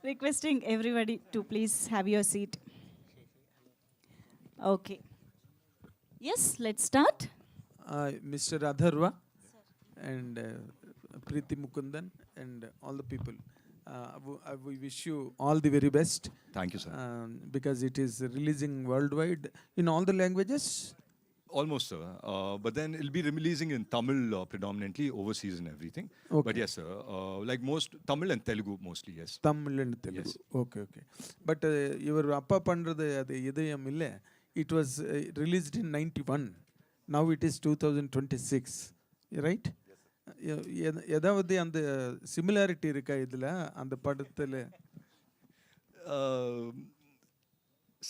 Requesting everybody to please have your seat. Okay. Yes, let's start. Mr. Adharva and Preeti Mukundan and all the people. We wish you all the very best. Thank you, sir. Because it is releasing worldwide in all the languages. Almost, sir. But then it'll be releasing in Tamil predominantly, overseas and everything. Okay. But yes, sir. Like most Tamil and Telugu mostly, yes. Tamil and Telugu. Yes. Okay. But your Appa Pandratha Idayam ille, it was released in 91. Now it is 2026. Right? எதாவது அந்த similarity இருக்கா இதுல அந்த படத்துல?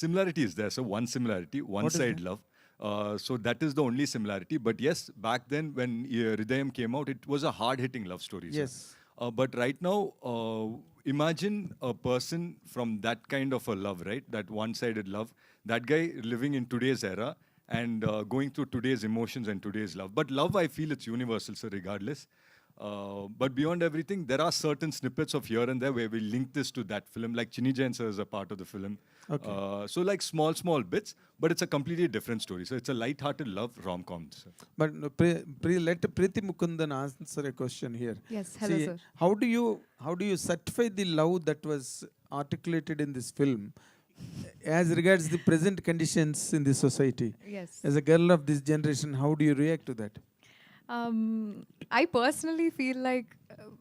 Similarity is there, so one similarity, one side love. So that is the only similarity. But yes, back then when Hrudayam came out, it was a hard-hitting love story. Yes. But right now, imagine a person from that kind of a love, right? That one-sided love. That guy living in today's era and going through today's emotions and today's love. But love, I feel it's universal, so regardless. But beyond everything, there are certain snippets of here and there where we link this to that film, like Chinni Jain sir is a part of the film. Okay. So like small bits, but it's a completely different story. So it's a light-hearted love rom-com. Sir. But let Preeti Mukundan answer a question here. Yes, hello, See, sir. how do you certify the love that was articulated in this film as regards the present conditions in the society? Yes. As a girl of this generation, how do you react to that? I personally feel like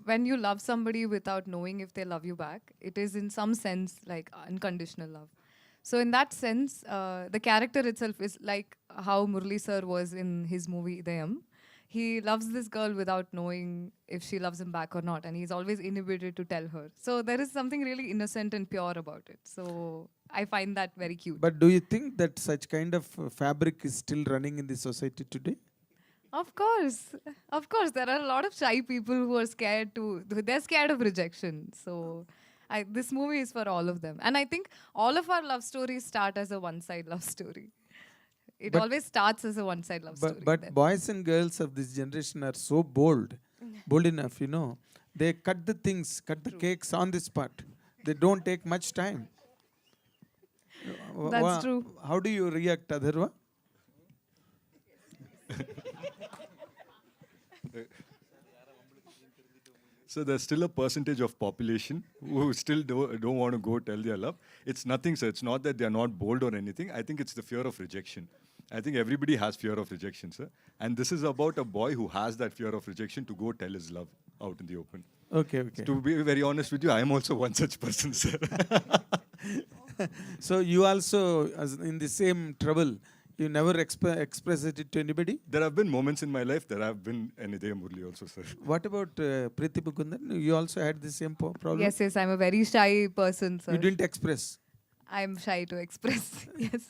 when you love somebody without knowing if they love you back, it is in some sense like unconditional love. So in that sense, the character itself is like how Murali sir was in his movie Hrudayam. He loves this girl without knowing if she loves him back or not, and he's always inhibited to tell her. So there is something really innocent and pure about it. So I find that very cute. But do you think that such kind of fabric is still running in the society today? Of course, there are a lot of shy people who are they're scared of rejection. So this movie is for all of them. And I think all of our love stories start as a one-side love story. It always starts as a one-side love story. But boys and girls of this generation are so bold enough, They cut the cakes on the spot. They don't take much time. That's true. How do you react, Adharva? So there's still a percentage of population who still don't want to go tell their love. It's nothing, sir. It's not that they're not bold or anything. I think it's the fear of rejection. I think everybody has fear of rejection, sir. And this is about a boy who has that fear of rejection to go tell his love out in the open. Okay. To be very honest with you, I am also one such person, sir. So you also, as in the same trouble, you never express it to anybody? There have been moments in my life that have been an Hrudayam Murali also, sir. What about Preeti Mukundan? You also had the same problem? Yes, I'm a very shy person, sir. You didn't express? I'm shy to express, yes.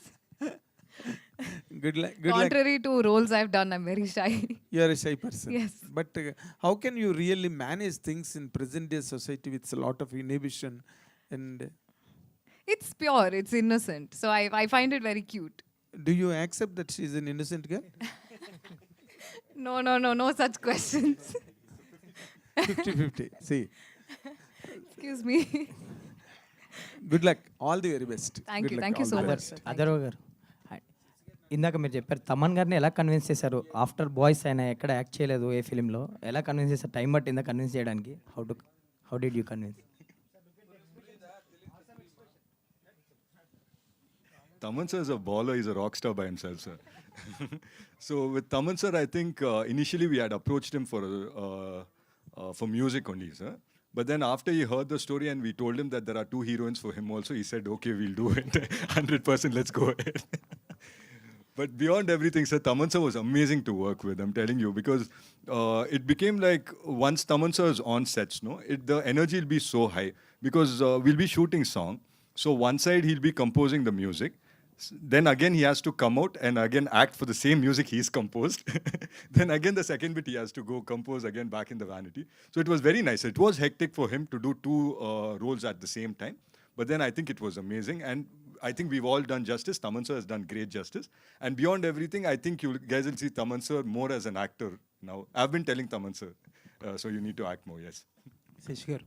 Good luck. Contrary to roles I've done, I'm very shy. You are a shy person. Yes. But how can you really manage things in present day society with a lot of inhibition? And It's pure, it's innocent. So I find it very cute. do you accept that she is an innocent girl? No such questions. 50-50. See. Excuse me. Good luck. All the very best. Thank Good you. luck. Thank you All so the much. best. Sir. Thank అదర్వ గారు ఇందాక మీరు చెప్పారు తమన్ గారిని ఎలా convince చేశారు after boys ఆయన ఎక్కడ act చేయలేదు ఏ ఫిలింలో ఎలా కన్విన్స్ చేశారు టైం పట్టిందా కన్విన్స్ చేయడానికి how did you convince Taman sir is a baller, he's a rock star by himself, sir. So with Taman sir, I think initially we had approached him for music only, sir. But then after he heard the story and we told him that there are 2 heroines for him also, he said, okay, we'll do it. 100%, let's go ahead. But beyond everything, sir, Taman sir was amazing to work with, I'm telling you, because it became like once Taman sir is on sets, the energy will be so high because we'll be shooting song. So one side he'll be composing the music. Then again he has to come out and again act for the same music he's composed. Then again the second bit he has to go compose again back in the vanity. So it was very nice. It was hectic for him to do 2 roles at the same time. But then I think it was amazing. And I think we've all done justice. Taman sir has done great justice. And beyond everything, I think you guys will see Taman sir more as an actor now. I've been telling Taman sir, so you need to act more, yes. Shashi garu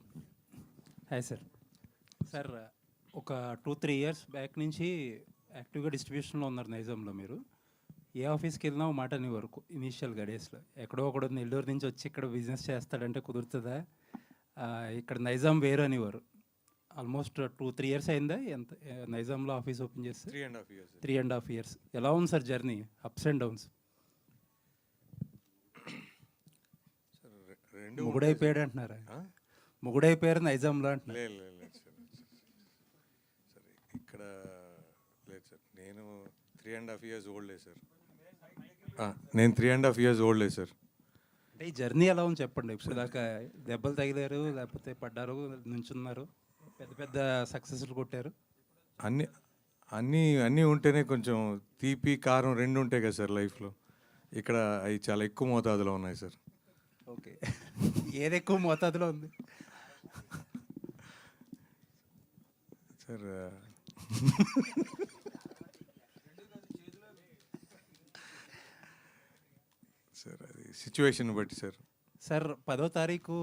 hi sir sir ఒక 2-3 years back నుంచి యాక్టివ్గా డిస్ట్రిబ్యూషన్లో ఉన్నారు నైజాంలో మీరు. ఏ ఆఫీస్కి వెళ్ళినా ఒక మాట అనేవారు ఇనీషియల్గా డేస్లో. ఎక్కడో ఒకడు నెల్లూరు నుంచి వచ్చి ఇక్కడ బిజినెస్ చేస్తాడంటే కుదురుతుందా, ఇక్కడ నైజాం వేరు అనేవారు. ఆల్మోస్ట్ 2-3 ఇయర్స్ అయిందా ఎంత నైజాంలో ఆఫీస్ ఓపెన్ చేస్తే? 3.5 years. 3.5 years. ఎలా ఉంది sir journey, ups and downs? మొగుడైపోయాడు అంటున్నారా? మొగుడైపోయారు నైజాంలో అంటున్నారు. లేదు సార్, ఇక్కడ లేదు సార్. నేను 3.5 years ఓల్డే సార్. నేను 3.5 years ఓల్డే సార్. అంటే ఈ జర్నీ ఎలా ఉంది చెప్పండి. ఇప్పుడు దాకా దెబ్బలు తగిలారు, లేకపోతే పడ్డారు, నుంచున్నారు, పెద్ద పెద్ద సక్సెస్లు కొట్టారు. అన్నీ అన్నీ అన్నీ ఉంటేనే కొంచెం తీపి కారం రెండు ఉంటాయి కదా సార్ లైఫ్లో. ఇక్కడ అవి చాలా ఎక్కువ మోతాదులో ఉన్నాయి సార్. ఓకే, ఏది ఎక్కువ మోతాదులో ఉంది సార్? సార్ అది సిచ్యువేషన్ బట్టి సార్. సార్ 10వ తారీఖు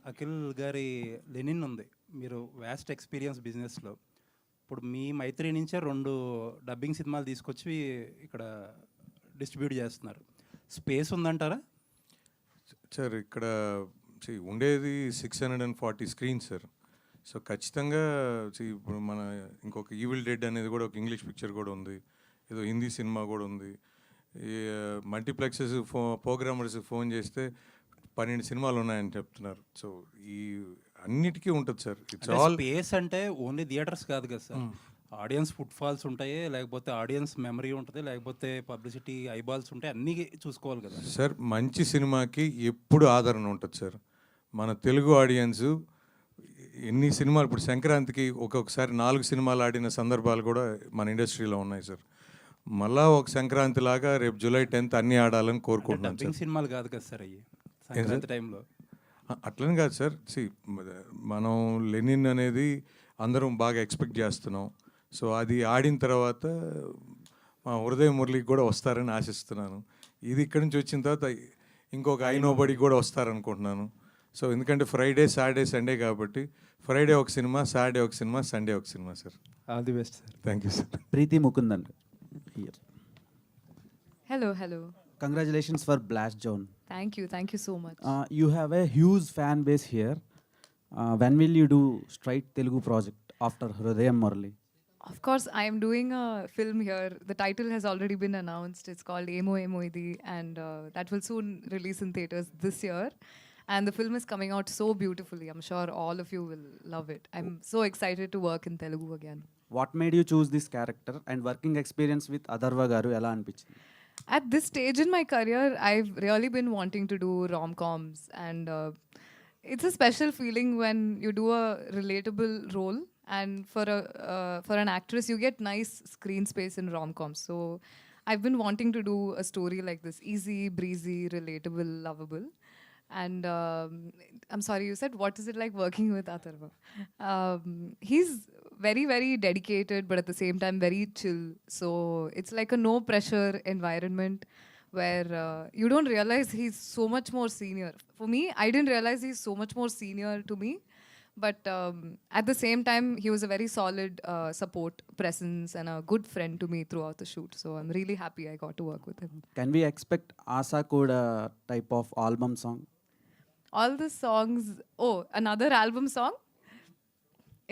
అఖిల్ గారి లెనిన్ ఉంది. మీరు వ్యాస్ట్ ఎక్స్పీరియన్స్ బిజినెస్లో. ఇప్పుడు మీ మైత్రి నుంచే 2 డబ్బింగ్ సినిమాలు తీసుకొచ్చి ఇక్కడ డిస్ట్రిబ్యూట్ చేస్తున్నారు. స్పేస్ ఉందంటారా? సార్ ఇక్కడ ఉండేది 640 స్క్రీన్స్ సార్. సో ఖచ్చితంగా ఇప్పుడు మన ఇంకొక ఈవిల్ డెడ్ అనేది కూడా ఒక ఇంగ్లీష్ పిక్చర్ కూడా ఉంది, ఏదో హిందీ సినిమా కూడా ఉంది. ఈ మల్టీప్లెక్సెస్ ప్రోగ్రామర్స్ ఫోన్ చేస్తే 12 సినిమాలు ఉన్నాయని చెప్తున్నారు. సో ఈ అన్నిటికీ ఉంటుంది సార్. ఇట్స్ ఆల్ స్పేస్ అంటే ఓన్లీ థియేటర్స్ కాదు కదా సార్, ఆడియన్స్ ఫుట్ ఫాల్స్ ఉంటాయి, లేకపోతే ఆడియన్స్ మెమరీ ఉంటుంది, లేకపోతే పబ్లిసిటీ ఐబాల్స్ ఉంటాయి, అన్నీ చూసుకోవాలి కదా సార్. మంచి సినిమాకి ఎప్పుడు ఆదరణ ఉంటుంది సార్. మన తెలుగు ఆడియన్స్ ఎన్ని సినిమాలు, ఇప్పుడు సంక్రాంతికి ఒక్కొక్కసారి 4 సినిమాలు ఆడిన సందర్భాలు కూడా మన ఇండస్ట్రీలో ఉన్నాయి సార్. మళ్ళా ఒక సంక్రాంతి లాగా రేపు July 10th అన్నీ ఆడాలని కోరుకుంటున్నాను సార్. సినిమాలు కాదు కదా సార్ అయ్యి సంక్రాంతి టైంలో. అట్లని కాదు సార్. మనం లెనిన్ అనేది అందరం బాగా ఎక్స్పెక్ట్ చేస్తున్నాం. సో అది ఆడిన తర్వాత మా హృదయం మురళికి కూడా వస్తారని ఆశిస్తున్నాను. ఇది ఇక్కడి నుంచి వచ్చిన తర్వాత ఇంకొక ఐనోబడికి కూడా వస్తారనుకుంటున్నాను. సో ఎందుకంటే ఫ్రైడే, సాటర్డే, సండే కాబట్టి ఫ్రైడే ఒక సినిమా, సాటర్డే ఒక సినిమా, సండే ఒక cinema sir. All the best sir. Thank you sir. Preethi Mukundan here. Hello. Congratulations for Blast Zone. Thank you so much. You have a huge fan base here. When will you do straight Telugu project after Hrudayam Murali? Of course, I am doing a film here. The title has already been announced. It's called Emo Idi, and that will soon release in theaters this year. And the film is coming out so beautifully. I'm sure all of you will love it. I'm so excited to work in Telugu again. What made you choose this character and working experience with Atharva garu ela anpichindi? At this stage in my career, I've really been wanting to do rom-coms, and it's a special feeling when you do a relatable role, and for an actress you get nice screen space in rom-coms. So I've been wanting to do a story like this, easy, breezy, relatable, lovable. And I'm sorry, you said what is it like working with Atharva? He's very, very dedicated, but at the same time very chill. So it's like a no pressure environment where you don't realize he's so much more senior. For me, I didn't realize he's so much more senior to me. But at the same time, he was a very solid support presence and a good friend to me throughout the shoot. So I'm really happy I got to work with him. Can we expect Asa Koda type of album song? All the songs, another album song?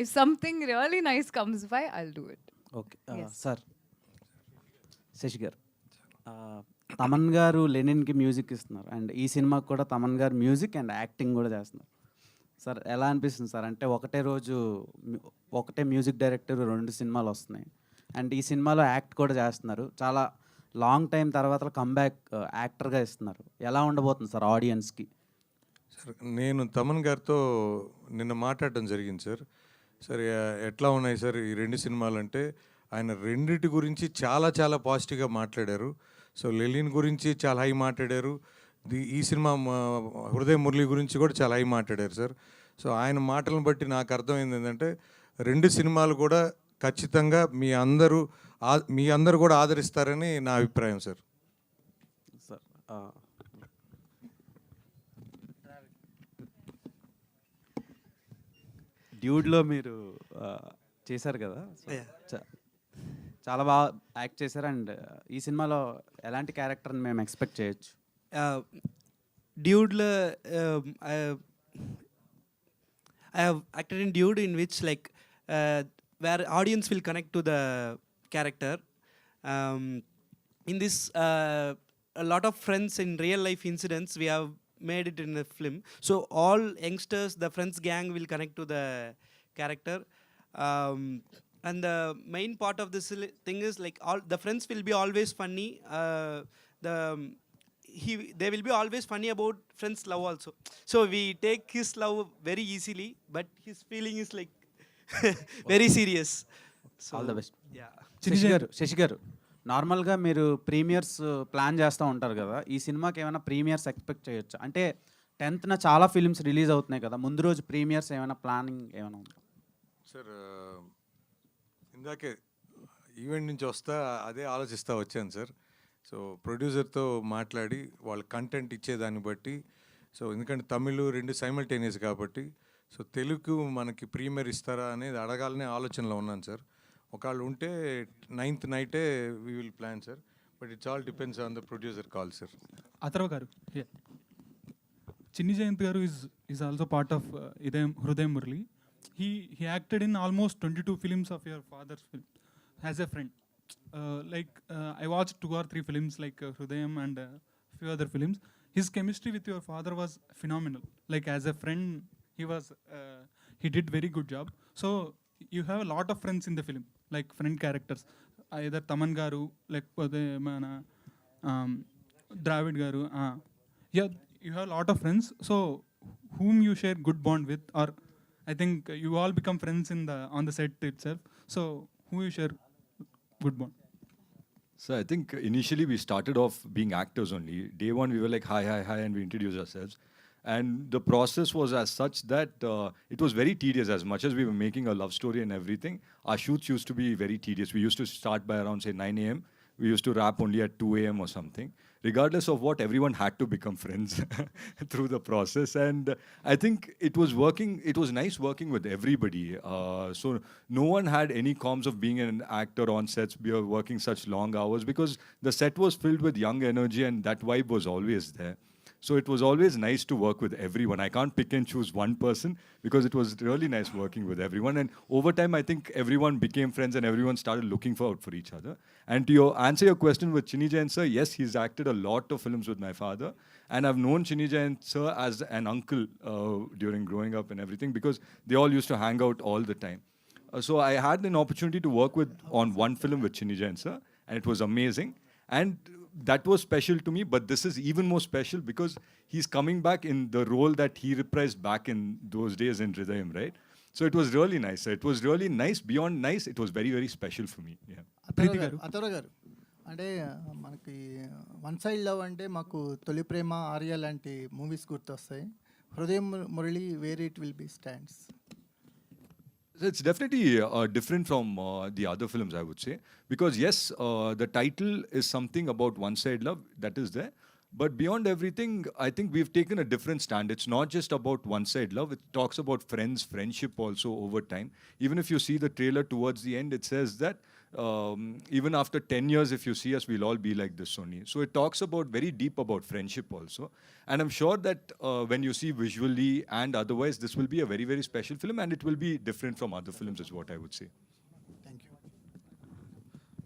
If something really nice comes by, I'll do it. Okay. Yes. Sir, Shashi garu, Thaman గారు లెనిన్కి music ఇస్తున్నారు and ఈ సినిమాకి కూడా తమన్ గారు music and acting కూడా చేస్తున్నారు. Sir ఎలా అనిపిస్తుంది సార్? అంటే ఒకటే మ్యూజిక్ డైరెక్టర్ 2 సినిమాలు వస్తున్నాయి అండ్ ఈ సినిమాలో యాక్ట్ కూడా చేస్తున్నారు. చాలా లాంగ్ టైం తర్వాత కమ్బ్యాక్ యాక్టర్గా ఇస్తున్నారు. ఎలా ఉండబోతుంది సార్ ఆడియన్స్కి? సార్ నేను తమన్ గారితో నిన్న మాట్లాడడం జరిగింది సార్. సరే ఎట్లా ఉన్నాయి సార్ ఈ 2 సినిమాలు అంటే, ఆయన రెండిటి గురించి చాలా చాలా పాజిటివ్గా మాట్లాడారు. సో లెలిన్ గురించి చాలా హై మాట్లాడారు, ఈ సినిమా హృదయ మురళి గురించి కూడా చాలా హై మాట్లాడారు సార్. సో ఆయన మాటలను బట్టి నాకు అర్థమైంది ఏంటంటే 2 సినిమాలు కూడా ఖచ్చితంగా మీ అందరూ కూడా ఆదరిస్తారని నా అభిప్రాయం సార్. సార్ డ్యూడ్లో మీరు చేశారు కదా. So, Yeah. చాలా బాగా యాక్ట్ చేశారు. అండ్ ఈ సినిమాలో ఎలాంటి క్యారెక్టర్ని మేము ఎక్స్పెక్ట్ చేయొచ్చు? Dude, I have acted in Dude, in which like where audience will connect to the character. In this, a lot of friends in real life incidents we have made it in the film. So all youngsters, the friends gang will connect to the character. And the main part of this thing is like all the friends will be always funny. They will be always funny about friends' love also. So we take his love very easily, but his feeling is like very serious. So, all the best. yeah. Shashi garu, నార్మల్గా మీరు premieres plan చేస్తూ ఉంటారు కదా, ఈ సినిమాకి ఏమైనా premieres expect చేయొచ్చు? అంటే 10th చాలా ఫిలిమ్స్ రిలీజ్ అవుతున్నాయి కదా, ముందు రోజు ప్రీమియర్స్ ఏమైనా ప్లానింగ్ ఏమైనా ఉందా? సార్ ఇందాకే ఈవెంట్ నుంచి వస్తా అదే ఆలోచిస్తూ వచ్చాను సార్. సో ప్రొడ్యూసర్తో మాట్లాడి వాళ్ళ కంటెంట్ ఇచ్చేదాన్ని బట్టి, సో ఎందుకంటే తమిళ్ రెండు సైమల్టేనియస్ కాబట్టి, సో తెలుగు మనకి ప్రీమియర్ ఇస్తారా అనేది అడగాలనే ఆలోచనలో ఉన్నాను సార్. ఒకళ్ళు ఉంటే 9th నైటే we will plan sir, but it's all depends on the producer call sir. Atharva గారు, చిన్ని జయంత్ గారు is also part of Hrudayam Murali. He acted in almost 22 films of your father's film as a friend. I watched 2 or 3 films like Hrudayam and few other films. His chemistry with your father was phenomenal. Like as a friend, he did very good job. So you have a lot of friends in the film, like friend characters. Either Taman garu, like mana Dravid garu. Yeah, you have a lot of friends. So whom you share good bond with, or I think you all become friends on the set itself. So who you share good bond? So I think initially we started off being actors only. Day one we were like hi, and we introduced ourselves. And the process was as such that it was very tedious. As much as we were making a love story and everything, our shoots used to be very tedious. We used to start by around say 9 a.m. We used to wrap only at 2 a.m. or something. Regardless of what, everyone had to become friends through the process. And I think it was working. It was nice working with everybody. So no one had any qualms of being an actor on sets. We were working such long hours because the set was filled with young energy and that vibe was always there. So it was always nice to work with everyone. I can't pick and choose one person because it was really nice working with everyone. And over time, I think everyone became friends and everyone started looking out for each other. And to answer your question with Chinni Jayant sir, yes, he's acted a lot of films with my father. And I've known Chinni Jayant sir as an uncle during growing up and everything because they all used to hang out all the time. So I had an opportunity to work on one film with Chinni Jayant sir, and it was amazing. And that was special to me, but this is even more special because he's coming back in the role that he reprised back in those days in Hrudayam, right? So it was really nice. It was really nice. Beyond nice, it was very, very special for me. Yeah. Atharva గారు, అంటే మనకి one side love అంటే మాకు తొలి ప్రేమ, ఆర్య లాంటి movies గుర్తొస్తాయి. Hridayam Murali where it will be stands? It's definitely different from the other films, I would say. Because yes, the title is something about one-side love, that is there. But beyond everything, I think we've taken a different stand. It's not just about one-side love. It talks about friends, friendship also over time. Even if you see the trailer towards the end, it says that even after 10 years, if you see us, we'll all be like this only. So it talks about very deep about friendship also. And I'm sure that when you see visually and otherwise, this will be a very, very special film and it will be different from other films is what I would say. Thank you.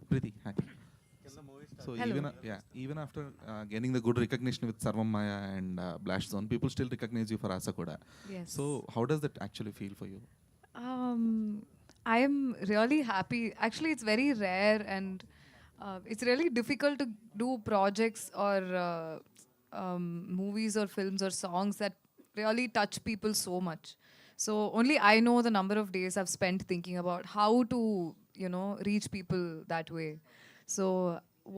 Preeti, hi. So even after getting the good recognition with Sarvam Maya and Blast Zone, people still recognize you for Asa Kuda. Yes. So how does that actually feel for you? I am really happy. Actually, it's very rare and it's really difficult to do projects or movies or films or songs that really touch people so much. So only I know the number of days I've spent thinking about how to, reach people that way. So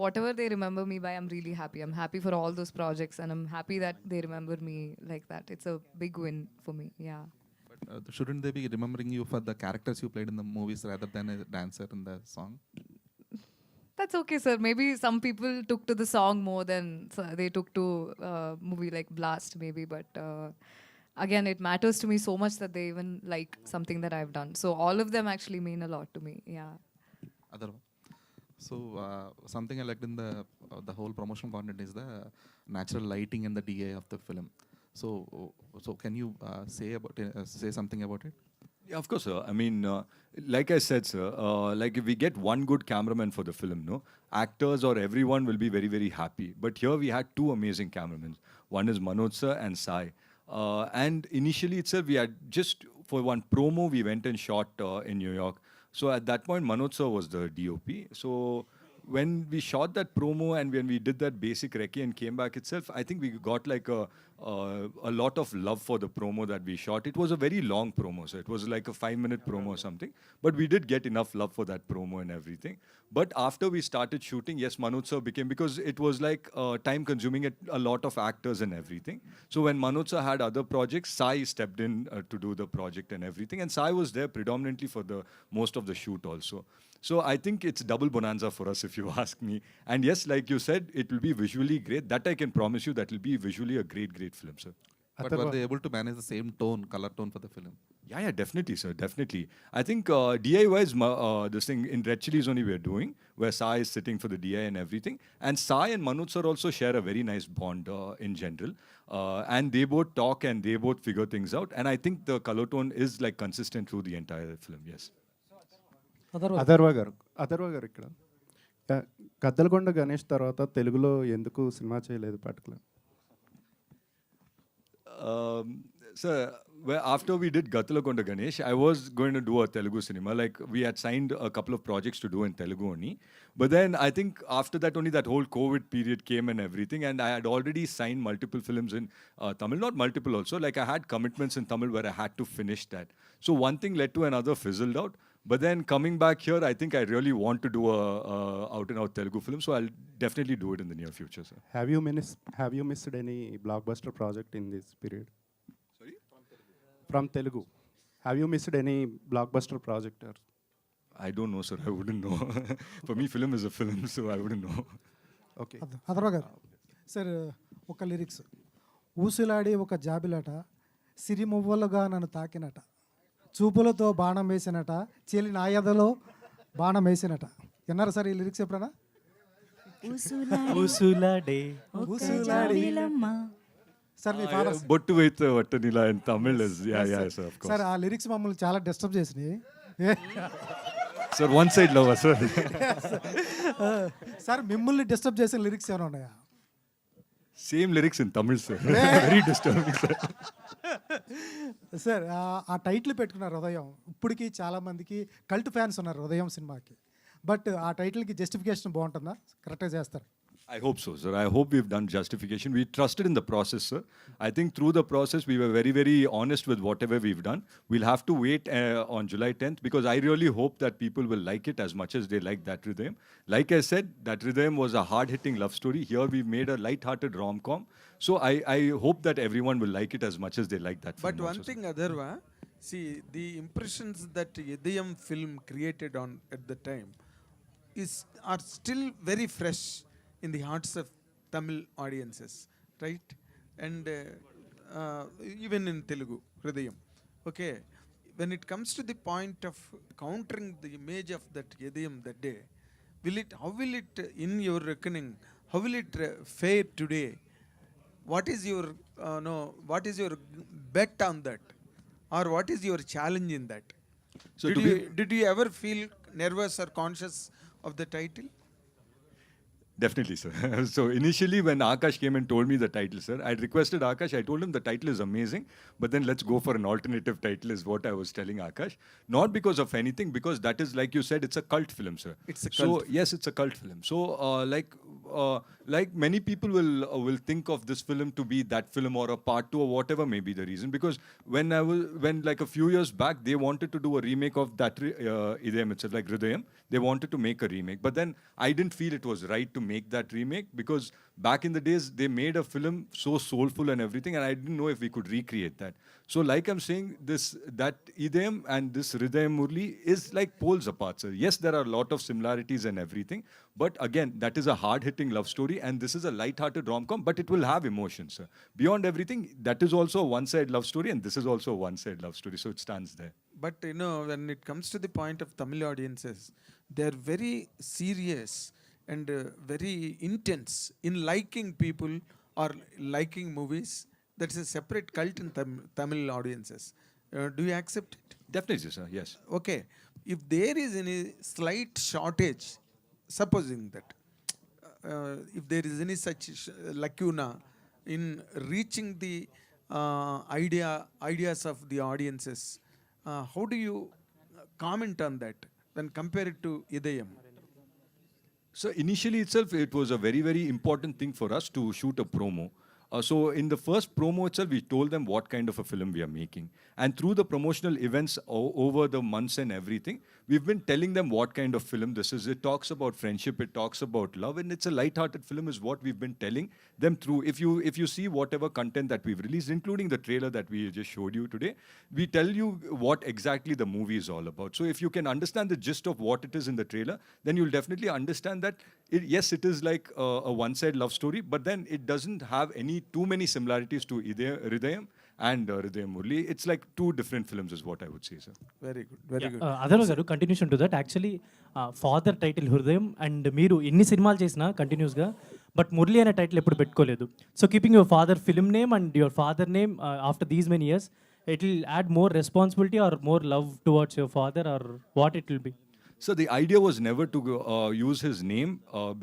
whatever they remember me by, I'm really happy. I'm happy for all those projects and I'm happy that they remember me like that. It's a big win for me. Yeah. But shouldn't they be remembering you for the characters you played in the movies rather than a dancer in the song? That's okay, sir. Maybe some people took to the song more than they took to movie like Blast, maybe. But again, it matters to me so much that they even like something that I've done. So all of them actually mean a lot to me. Yeah. Other one. So something I liked in the whole promotional content is the natural lighting and the DA of the film. So can you say something about it? Yeah, of course, sir. I mean, like I said, sir, like if we get one good cameraman for the film, no, actors or everyone will be very, very happy. But here we had two amazing cameramen. One is Manoj sir and Sai. And initially itself, we had just for one promo, we went and shot in New York. So at that point, Manoj sir was the DOP. So when we shot that promo and when we did that basic recce and came back itself, I think we got like a lot of love for the promo that we shot. It was a very long promo, so it was like a 5-minute promo or something. But we did get enough love for that promo and everything. But after we started shooting, yes, Manoj sir became, because it was like time consuming, a lot of actors and everything. So when Manoj sir had other projects, Sai stepped in to do the project and everything. And Sai was there predominantly for the most of the shoot also. So I think it's double bonanza for us, if you ask me. And yes, like you said, it will be visually great. That I can promise you, that will be visually a great, great film, sir. But were they able to manage the same tone, color tone for the film? Yeah, definitely, sir, definitely. I think DI-wise, this thing in Red Chillies only we're doing, where Sai is sitting for the DI and everything. And Sai and Manoj sir also share a very nice bond in general. And they both talk and they both figure things out. And I think the color tone is like consistent through the entire film, yes. Atharva గారు ఇక్కడ గద్దలకొండ గణేష్ తర్వాత తెలుగులో ఎందుకు cinema చేయలేదు particular? Sir, well, after we did Gattalakonda Ganesh, I was going to do a Telugu cinema. Like, we had signed a couple of projects to do in Telugu only. But then I think after that only that whole COVID period came and everything. And I had already signed multiple films in Tamil. Not multiple also. Like, I had commitments in Tamil where I had to finish that. So one thing led to another, fizzled out. But then coming back here, I think I really want to do a out-and-out Telugu film. So I'll definitely do it in the near future, sir. Have you missed any blockbuster project in this period? From Telugu. Have you missed any blockbuster project? I don't know, sir. I wouldn't know. For me, film is a film, so I wouldn't know. Okay. అదర్వ గారు sir, ఒక lyrics, ఊసులాడి ఒక జాబిలట, సిరిమువ్వలుగా నన్ను తాకినట, చూపులతో బాణం వేసినట, చెలి నాయదలో బాణం వేసినట. విన్నారా sir ఈ లిరిక్స్ ఎప్పుడైనా? Sir me father Bottu Vaitha Vattanila in Tamil is, yeah, sir, of course. Sir ఆ లిరిక్స్ మమ్మల్ని చాలా డిస్టర్బ్ చేసినాయి. Sir, one side lover, sir. Sir మిమ్మల్ని డిస్టర్బ్ చేసిన లిరిక్స్ ఏమైనా ఉన్నాయా? Same lyrics in Tamil, sir. Very disturbing, sir. Sir ఆ title పెట్టుకున్నారు హృదయం. ఇప్పటికీ చాలామందికి కల్ట్ ఫ్యాన్స్ ఉన్నారు హృదయం సినిమాకి. బట్ ఆ టైటిల్కి జస్టిఫికేషన్ బాగుంటుందా? కరెక్ట్గా చేస్తారు? I hope so, sir. I hope we've done justification. We trusted in the process, sir. I think through the process, we were very, very honest with whatever we've done. We'll have to wait on July 10th, because I really hope that people will like it as much as they like That Hrudayam. Like I said, That Hrudayam was a hard-hitting love story. Here we've made a light-hearted rom-com. So I hope that everyone will like it as much as they like that film. But one thing, Adharva, see, the impressions that Hrudayam film created at the time are still very fresh in the hearts of Tamil audiences, right? And even in Telugu, Hrudayam. Okay, when it comes to the point of countering the image of that Hrudayam that day, how will it, in your reckoning, how will it fare today? What is your bet on that? Or what is your challenge in that? So did you ever feel nervous or conscious of the title? Definitely, sir. So initially when Akash came and told me the title, sir, I requested Akash, I told him the title is amazing, but then let's go for an alternative title is what I was telling Akash. Not because of anything, because that is, like you said, it's a cult film, sir. It's a cult. So yes, it's a cult film. So like many people will think of this film to be that film or a part 2 or whatever may be the reason. Because when like a few years back, they wanted to do a remake of that Hrudayam itself, like Hrudayam. They wanted to make a remake, but then I didn't feel it was right to make that remake, because back in the days they made a film so soulful and everything, and I didn't know if we could recreate that. So like I'm saying, that Idem and this Hrudayam Murali is like poles apart, sir. Yes, there are a lot of similarities and everything, but again, that is a hard-hitting love story, and this is a light-hearted rom-com, but it will have emotions, sir. Beyond everything, that is also a one-side love story, and this is also a one-side love story, so it stands there. But you know, when it comes to the point of Tamil audiences, they are very serious and very intense in liking people or liking movies. That's a separate cult in Tamil audiences. Do you accept it? Definitely, sir. Yes. Okay. If there is any slight shortage, supposing that, if there is any such lacuna in reaching the ideas of the audiences, how do you comment on that when compared to Idayam? So initially itself, it was a very, very important thing for us to shoot a promo. So in the first promo itself, we told them what kind of a film we are making. And through the promotional events over the months and everything, we've been telling them what kind of film this is. It talks about friendship, it talks about love, and it's a light-hearted film is what we've been telling them through. If you see whatever content that we've released, including the trailer that we just showed you today, we tell you what exactly the movie is all about. So if you can understand the gist of what it is in the trailer, then you'll definitely understand that, yes, it is like a one-side love story, but then it doesn't have too many similarities to Hrudayam and Hrudayam Murali. It's like two different films is what I would say, sir. Very good, very good. అదర్వ గారు continuation to that actually father title హృదయం and మీరు ఎన్ని సినిమాలు చేసినా కంటిన్యూస్గా but Murali అనే title ఎప్పుడు పెట్టుకోలేదు. So keeping your father film name and your father name after these many years it will add more responsibility or more love towards your father or what it will be? So the idea was never to use his name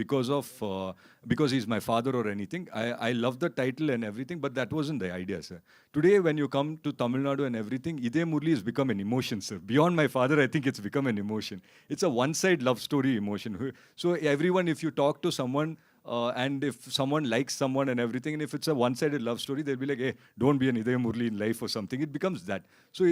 because he's my father or anything. I love the title and everything, but that wasn't the idea, sir. Today, when you come to Tamil Nadu and everything, Idayam Murali has become an emotion, sir. Beyond my father, I think it's become an emotion. It's a one-side love story emotion. So everyone, if you talk to someone, and if someone likes someone and everything, and if it's a one-sided love story, they'll be like, hey, don't be an Hrudayam Murali in life or something. It becomes that. So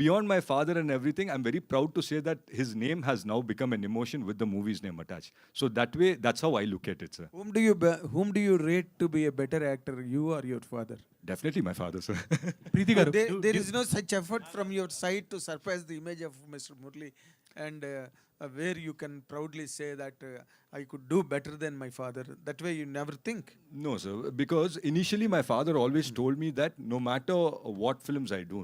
beyond my father and everything, I'm very proud to say that his name has now become an emotion with the movie's name attached. So that way, that's how I look at it, sir. Whom do you rate to be a better actor, you or your father? Definitely my father, sir. Preeti garu, There is no such effort from your side to surpass the image of Mr. Murali, and where you can proudly say that I could do better than my father. That way you never think. No, sir. Because initially my father always told me that no matter what films I do,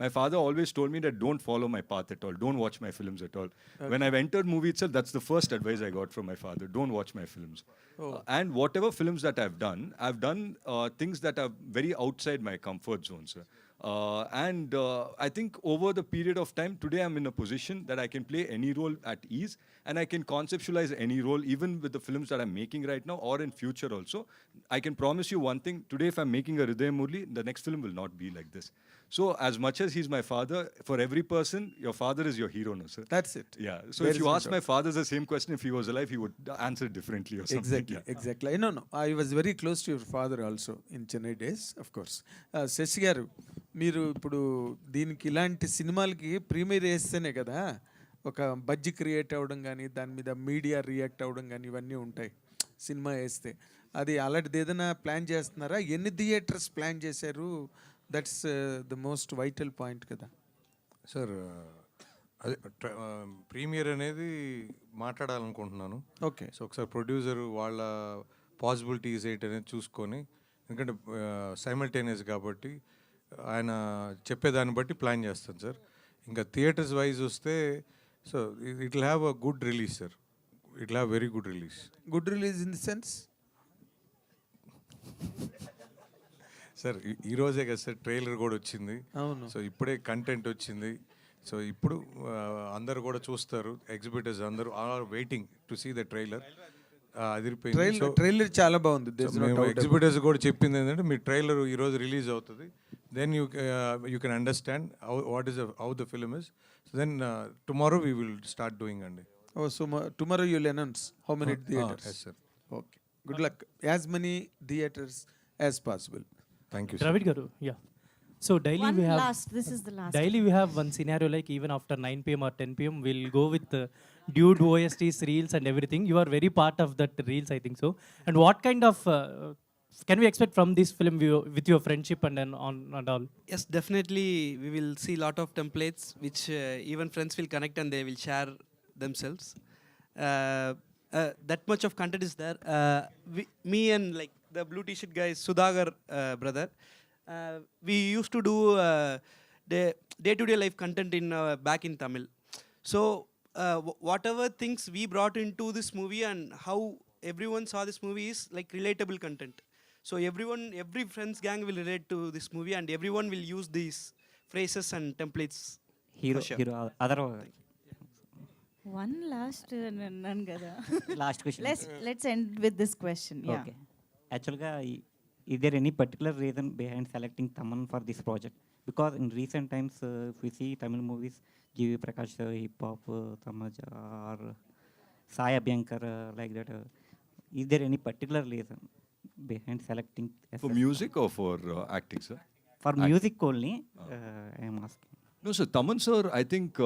my father always told me that don't follow my path at all. Don't watch my films at all. Okay. When I've entered movie itself, that's the first advice I got from my father. Don't watch my films. Oh. And whatever films that I've done things that are very outside my comfort zone, sir. And I think over the period of time, today I'm in a position that I can play any role at ease, and I can conceptualize any role, even with the films that I'm making right now or in future also. I can promise you one thing, today if I'm making a Hrudayam Murali, the next film will not be like this. So as much as he's my father, for every person, your father is your hero, no, sir? That's it. Yeah. So There if is you no ask doubt. my father the same question, if he was alive, he would answer it differently or something. Exactly, Yeah. exactly. No, I was very close to your father also in Chennai days, of course. Sessio garu, మీరు ఇప్పుడు దీనికి ఇలాంటి సినిమాలకి premier వేస్తేనే కదా ఒక buds create అవ్వడం కానీ దాని మీద మీడియా రియాక్ట్ అవ్వడం కానీ ఇవన్నీ ఉంటాయి సినిమా వేస్తే. అది అలాంటిది ఏదైనా ప్లాన్ చేస్తున్నారా? ఎన్ని థియేటర్స్ ప్లాన్ చేశారు? That's the most vital point కదా సార్. అదే ప్రీమియర్ అనేది మాట్లాడాలనుకుంటున్నాను. ఓకే. సో ఒకసారి ప్రొడ్యూసర్ వాళ్ళ పాసిబిలిటీస్ ఏంటనేది చూసుకొని, ఎందుకంటే సైమల్టేనియస్ కాబట్టి ఆయన చెప్పేదాన్ని బట్టి ప్లాన్ చేస్తాను సార్. ఇంకా థియేటర్స్ వైజ్ వస్తే so it will have a good release sir. It will have very good release. Good release in the sense sir ఈరోజే కదా సార్ ట్రైలర్ కూడా వచ్చింది. అవును. సో ఇప్పుడే కంటెంట్ వచ్చింది. సో ఇప్పుడు అందరు కూడా చూస్తారు, ఎగ్జిబిటర్స్ అందరూ are waiting to see the trailer. అదిరిపోయింది. ట్రైలర్ చాలా బాగుంది. ఎగ్జిబిటర్స్ కూడా చెప్పింది ఏంటంటే మీ ట్రైలర్ ఈరోజు రిలీజ్ అవుతుంది, then you can understand what is how the film is. Then tomorrow we will start doing అండి. Oh, so tomorrow you'll announce how many theaters? Yes, sir. Okay. Good luck. As many theaters as possible. Thank you, sir. Dravid garu, yeah. So daily One we have last. This is the last. daily we have one scenario like even after 9 p.m. or 10 p.m. we'll go with dude OSTs, reels and everything. You are very part of that reels, I think so. And what kind of can we expect from this film with your friendship and then on and all? Yes, definitely we will see lot of templates which even friends will connect and they will share themselves. That much of content is there. Me and like the blue t-shirt guy, Sudhagar brother, we used to do day-to-day life content in back in Tamil. So whatever things we brought into this movie and how everyone saw this movie is like relatable content. So every friends gang will relate to this movie and everyone will use these phrases and templates. Hero, for sure. hero, other One last none gada. last question. Let's end with this question. Yeah. Okay. Actually, is there any particular reason behind selecting Taman for this project? Because in recent times, if we see Tamil movies, G.V. Prakash, hip hop, Tamaj, or Sai Abhyankar, like that. Is there any particular reason behind selecting? For music or for acting, sir? For music only, I am asking. No, sir. Taman sir, I think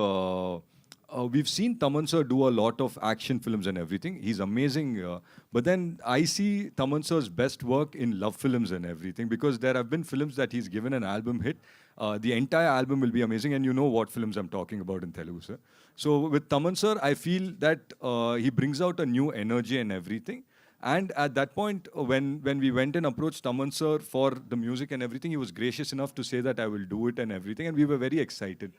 we've seen Taman sir do a lot of action films and everything. He's amazing. But then I see Taman sir's best work in love films and everything, because there have been films that he's given an album hit. The entire album will be amazing, and you know what films I'm talking about in Telugu, sir. So with Taman sir, I feel that he brings out a new energy and everything. And at that point, when we went and approached Taman sir for the music and everything, he was gracious enough to say that I will do it and everything, and we were very excited.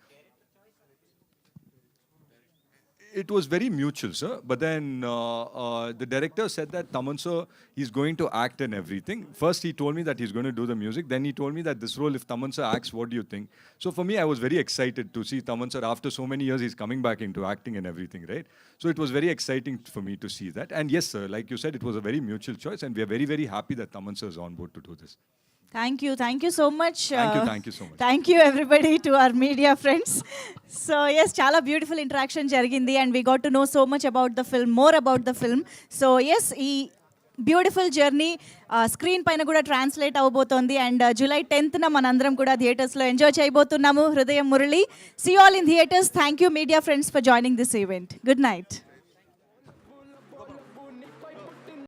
It was very mutual, sir. But then the director said that Taman sir, he's going to act and everything. First, he told me that he's going to do the music. Then he told me that this role, if Taman sir acts, what do you think? So for me, I was very excited to see Taman sir. After so many years, he's coming back into acting and everything, right? So it was very exciting for me to see that. And yes, sir, like you said, it was a very mutual choice. And we are very, very happy that Taman sir is on board to do this. Thank you so much. Thank you so much. Thank you everybody to our media friends. So yes, chala beautiful interaction jarigindi and we got to know so much about the film, more about the film. So yes, ee beautiful journey screen paina kuda translate avbotondi and July 10th na manandram kuda theaters lo enjoy cheyabothunnamo Hrudayam Murali. See you all in theaters. Thank you media friends for joining this event. Good night.